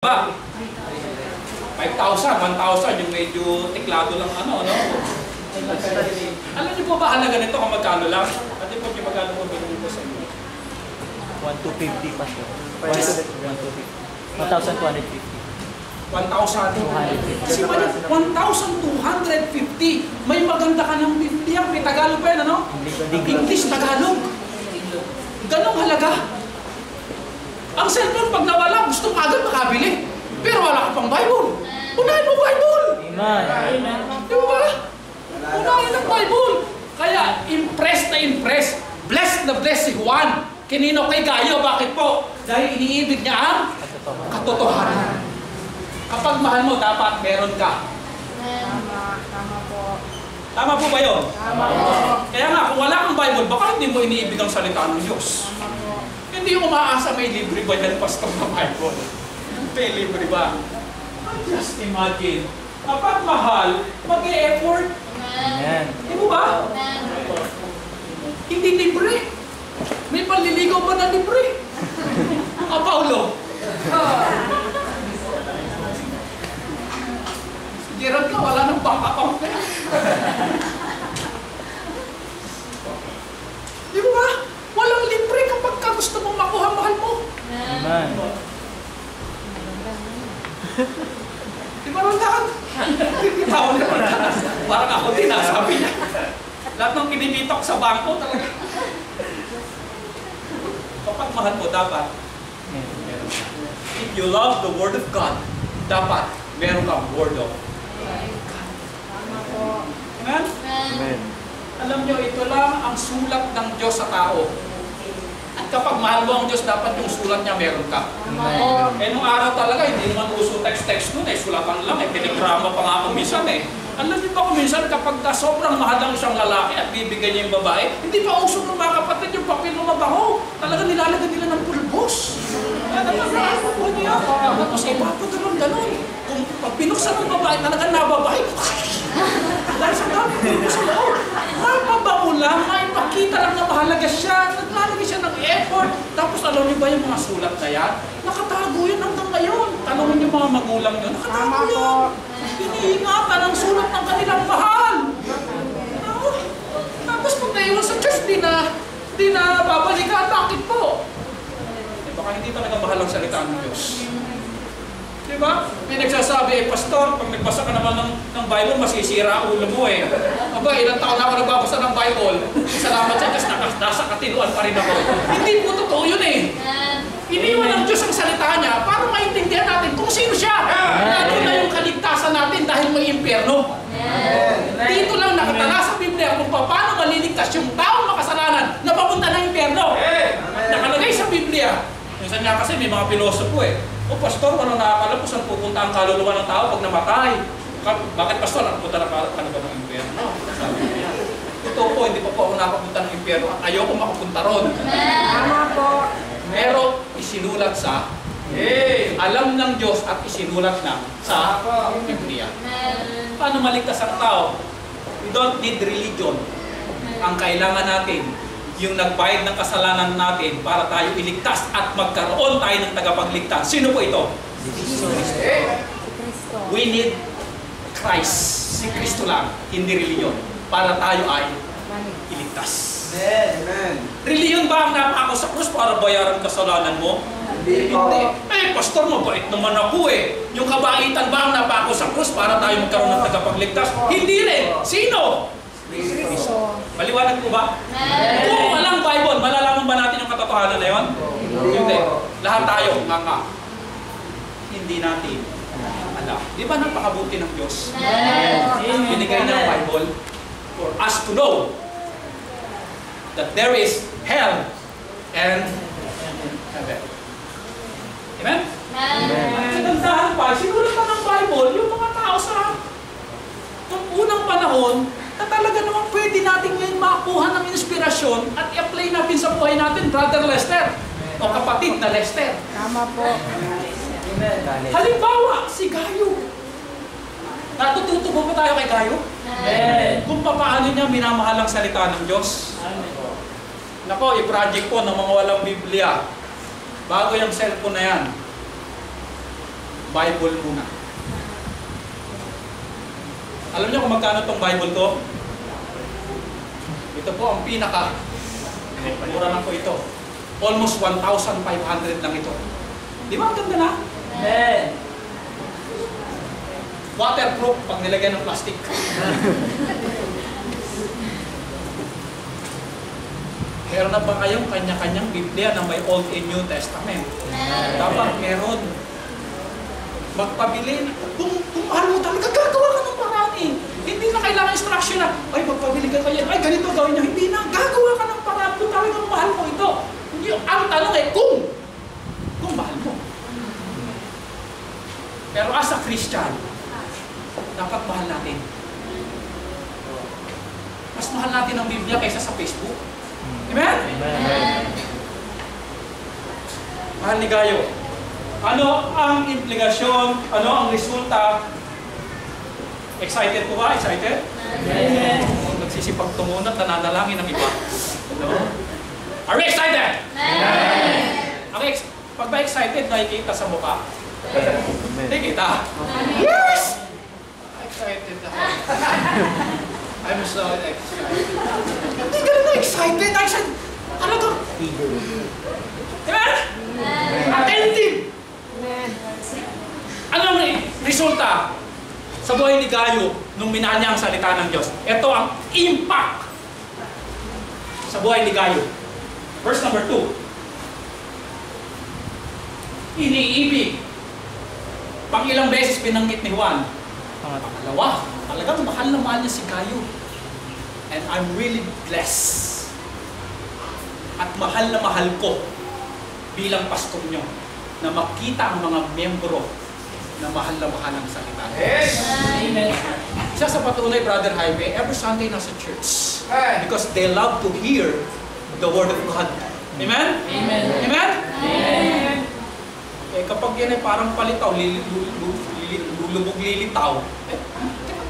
Ba? 5,000, 1,000 yung medyo tiklado lang ano, no? Alam niyo po ba halaga nito kung magkano lang? At po niyo magkano po binili ko sa inyo? 1,250 pa siya. 1,250. 1,250. 1,250. Kasi 1,250. May maganda ka ng Biblia. May Tagalog pa yan, ano? English, Tagalog. Ganong halaga. Ang cellphone pag nawala, gusto ka agad makabili. Pero wala ka pang Bible. Unahin mo Bible. Amen. Di ba? Unahin ang Bible. Kaya impressed na impressed. Blessed na blessed si Juan. Kinino kay Gayo. Bakit po? Dahil iniibig niya ang katotohanan. Kapag mahal mo, dapat meron ka. Tama po. Tama po ba yun? Tama po. Kaya nga, kung wala kang Bible, baka hindi mo iniibig ang salita ng Diyos. Tama po. Hindi yung umaasa may libre ba yan, pastor ng Bible? May libre ba? Just imagine, kapag mahal, mag-e-effort. Amen. Di mo ba? Hindi libre. May panliligaw pa na libre. Paulo. Si Gerald ka, wala nang bank account na yan. Di mo ba? Walang libre kapag ka gusto mong makuha mahal mo. Amen. Di ba lang? Bitaw naman. Parang ako din, sabi niya. Lahat ng kinibitok sa bangko talaga. Kapag mahal mo, dapat meron ka. If you love the Word of God, dapat meron kang Word of God. Tama po. Amen? Amen. Alam nyo, ito lang ang sulat ng Diyos sa tao. At kapag mahal mo ang Diyos, dapat yung sulat niya meron ka. Tama po. Nung araw talaga, hindi naman uso text-text nun sulatan lang telegrama pa nga ako minsan Alam niyo ba kung minsan kapag sobrang mahal ang isang lalaki at bibigyan niya yung babae, hindi pa uso ng mga kapatid yung papel ng mabaho. Talaga nilalagyan nila ng pulbos. Ano niya? Tapos ipapadalon ganon. Kung pag binuksan ng babae, talaga nababahay. Dahil sa dami, pulbos sa loob. Mapabaho lang, maipakita lang na mahalaga siya. Naglalagay siya ng effort. Tapos alam niyo ba yung mga sulat na yan? Nakatago yun hanggang ngayon. Tanungin yung mga magulang nyo, nakatago yan. Iniingatan ang sulat ng kanilang mahal. Tapos pag naiwan sa church, di na babalikan. Bakit po? Baka hindi talaga mahal ang salita ng Diyos. Diba? May nagsasabi, pastor, pag nagbasa ka naman ng Bible, masisira ang ulo mo Aba, ilang taon na ako nagbabasa ng Bible. Salamat sa Diyos, nasa katinuan pa rin ako. Hindi po totoo yun Iniwan ng Diyos ang salita niya para maintindihan natin kung sino siya. Lalo na yung kaligtasan natin dahil may impyerno. Dito lang nakatala sa Biblia kung paano maliligtas yung taong makasalanan na papunta ng impyerno. Nakalagay sa Biblia. Minsan nga kasi may mga pilosopo O pastor, ano nakakala kung saan pupunta ang kaluluwa ng tao pag namatay? Bakit pastor, nakapunta na ka na ba ng impyerno? Sabi niya. Ito po, hindi pa po ako nakapunta ng impyerno at ayoko makapunta ron. Tama po. Pero isinulat sa alam ng Diyos at isinulat na sa Biblia. Paano maligtas ang tao? We don't need religion. Ang kailangan natin, yung nagbayad ng kasalanan natin para tayo iligtas at magkaroon tayo ng tagapagligtas. Sino po ito? Kristo. We need Christ. Si Kristo lang, hindi religion. Para tayo ay iligtas. Amen. Reliyon ba ang napako sa krus para bayaran kasalanan mo? Hindi po. Pastor, mabait naman ako Yung kabaitan ba ang napako sa krus para tayo magkaroon ng tagapagligtas? Hindi rin. Sino? Kristo. Maliwanag po ba? Kung walang Bible, malalaman ba natin yung katotohanan na yun? Hindi. Lahat tayo, hindi natin alam. Di ba napakabuti ng Diyos? Binigay ng Bible for us to know that there is hell and heaven. Amen? At kagandahan pa, sinulat pa ng Bible, yung mga tao sa nung unang panahon, na talaga naman pwede natin ngayon makakuha ng inspirasyon at i-apply natin sa buhay natin, Brother Lester, o kapatid na Lester. Tama po. Halimbawa, si Gayo. Natututo ba tayo kay Gayo? Kung paano niya minamahal ang salita ng Diyos. Nako, i-project ko ng mga walang Biblia. Bago yung cellphone na yan. Bible muna. Alam niyo kung magkano tong Bible ko? Ito po ang pinaka. Mura lang po ito. Almost 1,500 lang ito. Di ba ang ganda na? Amen. Waterproof pag nilagyan ng plastic. Meron na ba kayong kanya-kanyang Biblia na may Old and New Testament? Dapat meron. Magpabili. Kung mahal mo talaga, gagawa ka ng paraan eh. Hindi na kailangan instruction na, ay magpabili ka kaya, ay ganito gawin nyo. Hindi na, gagawa ka ng paraan kung talagang mahal mo ito. Ang tanong ay kung mahal mo. Pero as a Christian, dapat mahal natin. Mas mahal natin ang Biblia kaysa sa Facebook. Amen? Amen. Mahal ni Gayo, ano ang implikasyon, ano ang resulta? Excited po ba? Excited? Amen. Nagsisipag tumunat, nananalangin ng iba. No? Are we excited? Amen. Pag ba excited, nakikita sa mukha? Amen. Nakikita? Yes! Excited ako. I'm so excited. Hindi ganun na excited. Excited. Talagang. Amen? Attentive. Anong resulta sa buhay ni Gayo nung minahal niya ang salita ng Diyos? Ito ang impact sa buhay ni Gayo. Verse number 2. Iniibig. Pang ilang beses binanggit ni Juan. Pangalawa, talagang mahal na mahal niya si Gayo. And I'm really blessed. At mahal na mahal ko bilang pastor nyo na makita ang mga membro na mahal ang salita. Yes. Amen. Isa sa patunay, Brother Jaime, every Sunday nasa church. Because they love to hear the Word of God. Amen? Amen. Amen? Amen. Eh, kapag yan ay parang palitaw, lulubog lilitaw, teka,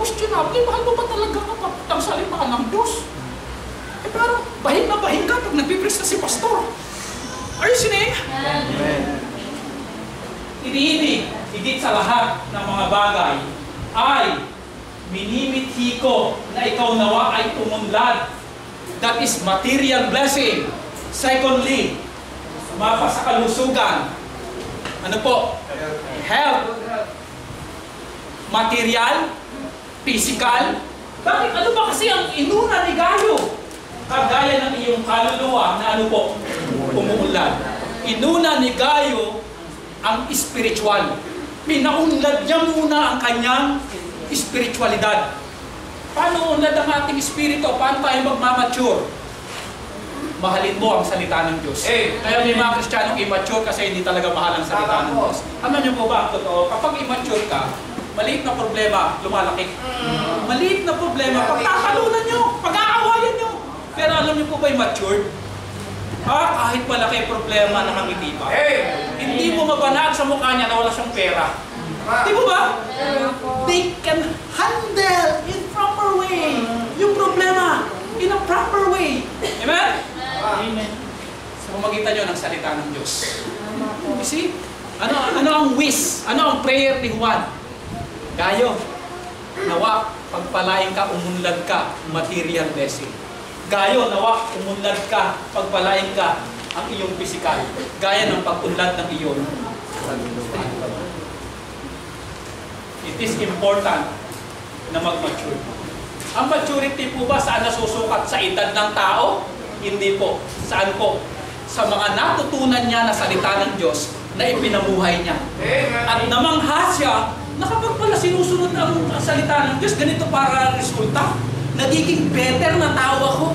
question natin, mahal mo ba talaga kapag ang salita ng Diyos? Eh, parang bahing na bahing ka pag nagpipres na si pastor. Are you listening? Amen. Iniibig, higit sa lahat ng mga bagay, ay minimithi ko na ikaw nawa ay umunlad. That is material blessing. Secondly, mapa sa kalusugan. Ano po? Health. Material, physical. Bakit? Ano ba kasi ang inuna ni Gayo? Kagaya ng iyong kaluluwa na ano po? Umuunlad. Inuna ni Gayo ang spiritual. Pinaunlad niya muna ang kanyang spiritualidad. Paano unlad ang ating spirito? Paano tayo magmamature? Mahalin mo ang salita ng Diyos. Kaya may mga Kristiyanong immature kasi hindi talaga mahal ang salita ng Diyos. Alam niyo po ba, totoo, kapag immature ka, maliit na problema, lumalaki. Maliit na problema, pagtatalunan nyo, pag-aawayan nyo. Pero alam niyo po ba immature? Kahit malaki problema, nakangiti pa. Hindi mo mabanag sa mukha niya na wala siyang pera. Di mo ba? They can handle in proper way yung problema in a proper way. Amen? Amen. Sa pamagitan nyo ng salita ng Diyos. You see? Ano ang wish? Ano ang prayer ni Juan? Gayo, nawa, pagpalain ka, umunlad ka, material blessing. Gayo, nawa, umunlad ka, pagpalain ka, ang iyong physical. Gaya ng pag-unlad ng iyong kaluluwa. It is important na mag-mature. Ang maturity po ba saan nasusukat? Sa edad ng tao? Hindi po. Saan po? Sa mga natutunan niya na salita ng Diyos na ipinamuhay niya. At namangha siya na kapag pala sinusunod ang salita ng Diyos, ganito para resulta. Nagiging better na tao ako.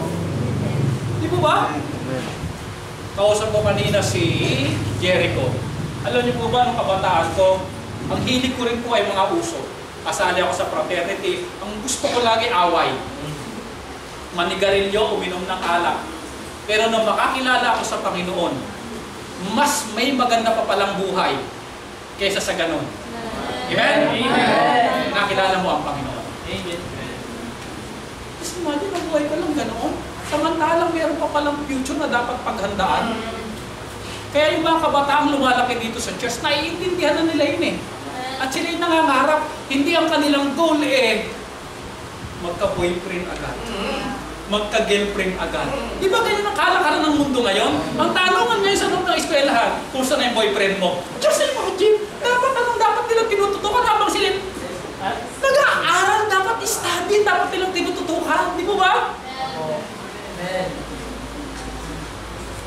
Di po ba? Kausap ko kanina si Jericho. Alam niyo po ba, nung kabataan ko, ang hilig ko rin po ay mga uso. Kasali ako sa fraternity. Ang gusto ko lagi away. Manigarilyo, uminom ng alak. Pero nung makakilala ako sa Panginoon, mas may maganda pa palang buhay kaysa sa ganon. Amen? Amen. Nakilala mo ang Panginoon. Amen. Kasi imagine, ang buhay ko lang ganoon. Samantalang meron pa palang future na dapat paghandaan. Kaya yung mga kabataang lumalaki dito sa church, naiintindihan na nila yun eh. ang kanilang goal magka-boyfriend agad. Magka-girlfriend agad. Di ba ganyan ang kalakaran ng mundo ngayon? Ang tanungan ngayon sa loob ng eskwelahan, kung saan na yung boyfriend mo? Just imagine, dapat nilang tinututukan habang sila nag-aaral, dapat study, dapat nilang tinututukan. Di mo ba?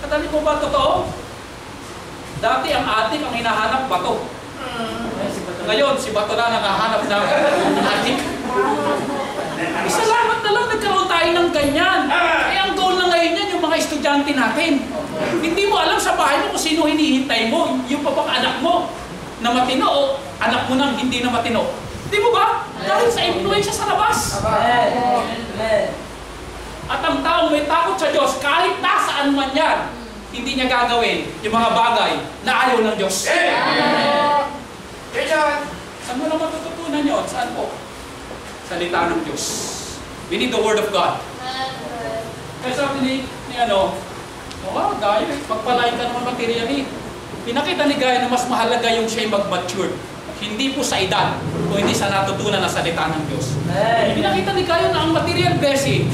Kadali mo ba totoo? Dati ang atik ang hinahanap bato. Ngayon, si bato na nakahanap ng atik. Salamat na lang nagkaroon tayo ng ganyan. Ang goal na ngayon yan, yung mga estudyante natin. Hindi mo alam sa bahay mo kung sino hinihintay mo. Yung pa bang anak mo na matino o anak mo nang hindi na matino. Di mo ba? Dahil sa influensya sa labas. At ang taong may takot sa Diyos, kahit nasaan man yan, hindi niya gagawin yung mga bagay na ayaw ng Diyos. Saan mo lang matututunan yun? Saan po? Salita ng Diyos. We need the Word of God. Kaya sabi ni Gayo, pagpalain ka naman materially. Pinakita ni Gayo na mas mahalaga yung siya mag-mature. Hindi po sa edad, kung hindi sa natutunan na salita ng Diyos. Pinakita ni Gayo na ang material blessing.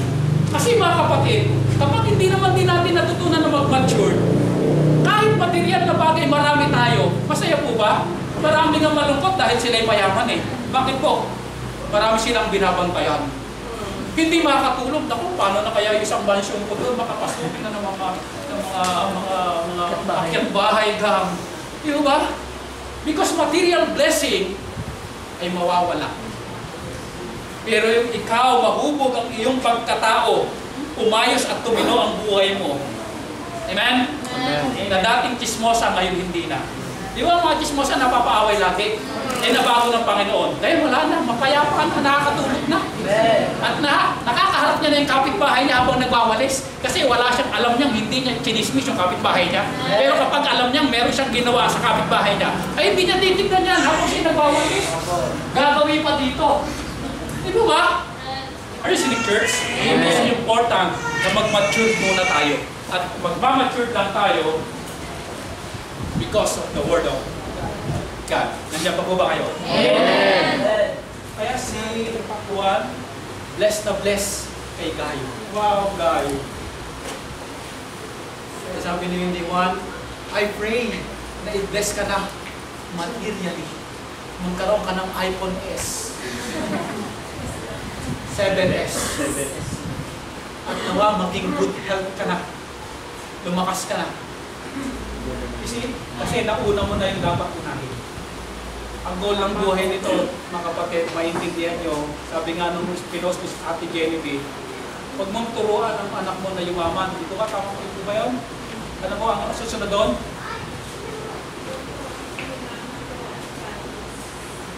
Kasi mga kapatid, kapag hindi naman din natin natutunan na mag-mature, kahit material na bagay marami tayo, masaya po ba? Marami nga malungkot dahil sila'y mayaman Bakit po? Marami silang binabantayan. Hindi makakatulog. Naku, paano na kaya yung isang mansyon ko doon? Makapasukin na ng mga akyat bahay gang. Di ba? Because material blessing ay mawawala. Pero yung ikaw, mahubog ang iyong pagkatao, umayos at tumino ang buhay mo. Amen? Na dating chismosa, ngayon hindi na. Di ba ang mga chismosa napapaaway lagi? Nabago ng Panginoon. Dahil wala na, mapayapaan na, nakakatulog na. At nakakaharap niya na yung kapitbahay niya habang nagwawalis. Kasi wala siyang alam niyang hindi niya chinismis yung kapitbahay niya. Pero kapag alam niyang meron siyang ginawa sa kapitbahay niya, ay hindi niya titignan yan habang siya nagwawalis. Gagawin pa dito. Di ba? Are you seeing church? It's important na mag-mature muna tayo. At mag-mature lang tayo because of the Word of God. Nandiyan pa po ba kayo? Amen. Kaya si Juan, bless na bless kay Gayo. Wow, Gayo. Kaya sabi ni Juan, I pray na i-bless ka na materially. Magkaroon ka ng iPhone S. 7S. At nawa maging good health ka na. Lumakas ka na. Kasi nauna mo na yung dapat unahin. Ang goal ng buhay nito, mga kapatid, maintindihan nyo, sabi nga nung pinost ni Ate Genevieve, huwag mong turuan ang anak mo na yumaman. Dito ka, tama ko ba yun? Ano mo, ang susunod doon?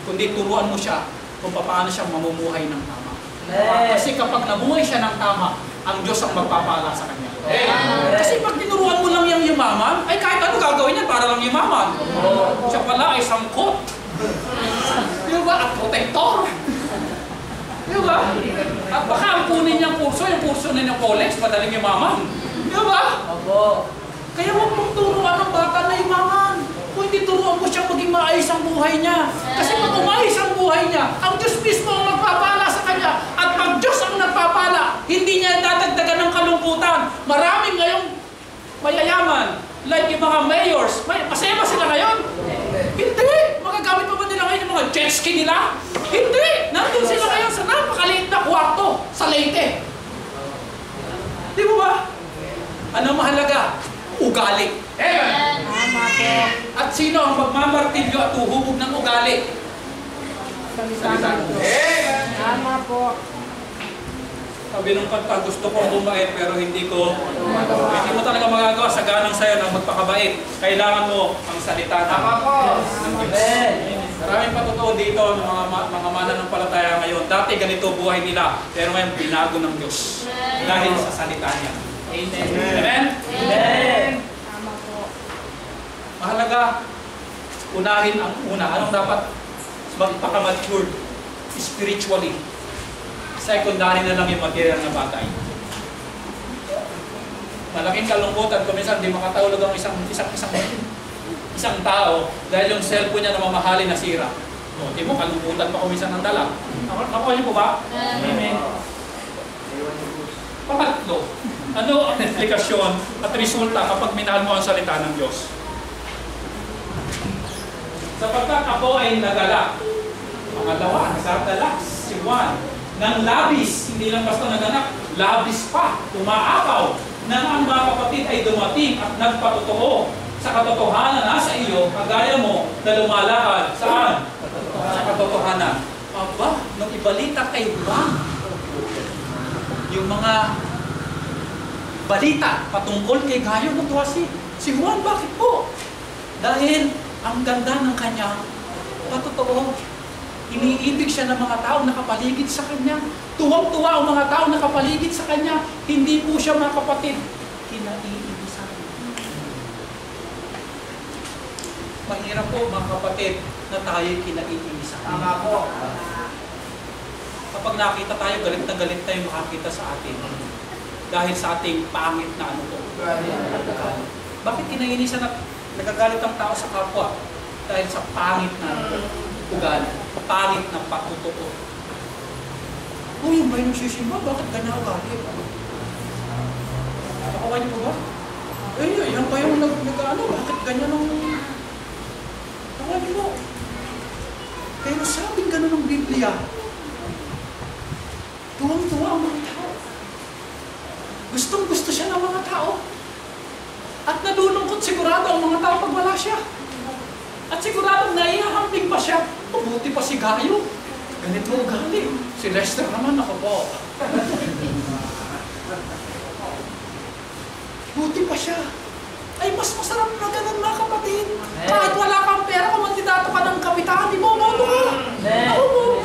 Kundi turuan mo siya kung paano siya mamumuhay ng tama. Kasi kapag nabuhay siya ng tama, ang Diyos ang magpapala sa kanya. Kasi pag tinuruan mo lang yung yumaman, ay kahit ano gagawin niya para lang yumaman. Siya pala ay sangkot. Di ba? At protector. Di ba? At baka ang kunin niyang kurso, yung kurso na ng college, madaling yumaman. Di ba? Kaya huwag mong turuan ng bata na yumaman. Kung hindi turuan mo siya maging maayos ang buhay niya. Kasi pag umayos ang buhay niya, ang Diyos mismo ang magpapala sa kanya. At pag Diyos ang nagpapala, hindi niya dadagdagan ng kalungkutan. Maraming ngayong mayayaman, like yung mga mayors, masaya ba sila ngayon? Hindi! Magagamit pa ba nila ngayon yung mga jet ski nila? Hindi! Nandun sila ngayon sa napakaliit na kwarto sa Leyte. Di mo ba? Ano mahalaga? Ugali. Tama po. At sino ang magmamartilyo at uhubog ng ugali? Salita ng Diyos. Tama po. Sabi nung kanta, gusto kong bumait pero hindi mo talaga magagawa sa ganang sayo ng magpakabait. Kailangan mo ang salita ng Diyos. Maraming patotoo dito ng mga mananampalataya ngayon. Dati ganito buhay nila, pero ngayon binago ng Diyos dahil sa salita niya. Amen. Amen? Amen. Tama po. Mahalaga, unahin ang una. Anong dapat magpaka-mature spiritually? Secondary na lang yung material na bagay. Malaking kalungkutan kung minsan hindi makatulog ang isang tao dahil yung cellphone niya na mamahalin nasira. O, di mo, kalungkutan pa kumisan ng dala. Nakuha niyo po ba? Amen. Pangatlo, ano ang implikasyon at resulta kapag minahal mo ang salita ng Diyos? Sapagkat ako ay nagalak. Pangalawa, nagdala si Juan ng labis, hindi lang basta naganak, labis pa, umaapaw, na ang mga kapatid ay dumating at nagpatotoo sa katotohanan na sa iyo, kagaya mo na lumalakad. Saan? Sa katotohanan. Aba, nung ibalita kay Juan, yung mga balita patungkol kay Gayo, natuwa si Juan. Bakit po? Dahil ang ganda ng kanya, patotoo, iniibig siya ng mga tao nakapaligid sa kanya. Tuwang-tuwa ang mga tao nakapaligid sa kanya. Hindi po siya, mga kapatid, kinaiinisan. Mahirap po, mga kapatid, na tayo'y kinaiinisan. Tama po. Kapag nakita tayo, galit na galit tayo makakita sa atin. Dahil sa ating pangit na ano po. Bakit kinaiinisan at nagagalit ang tao sa kapwa? Dahil sa pangit na ugali, pangit na pagtutoo. Uy, yung ba yung nagsisimba? Bakit ganyan ugali? Nakawa niyo po ba? Eh, yan ba yung nag-ano? Bakit ganyan ang... Nakawa niyo po. Pero sabing gano'n ng Biblia, tuwang-tuwa ang mga tao. Gustong-gusto siya ng mga tao. At nalulungkot sigurado ang mga tao pag wala siya. At sigurado naihahambing pa siya. Mabuti pa si Gayo. Ganito ugali. Si Lester naman, ako po. Buti pa siya. Ay, mas masarap na ganun, mga kapatid. Kahit wala kang pera, kung mandidato ka ng kapitan, di mo, moto ka.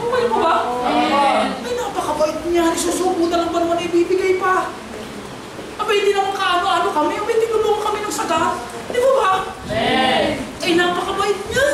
Buhay mo ba? Ay, napakabait niya. Isusubo na lang ba naman ibibigay pa? Abay, hindi naman kaano-ano kami. Abay, tinulungan kami ng sagat. Di ba ba? Ay, napakabait niya.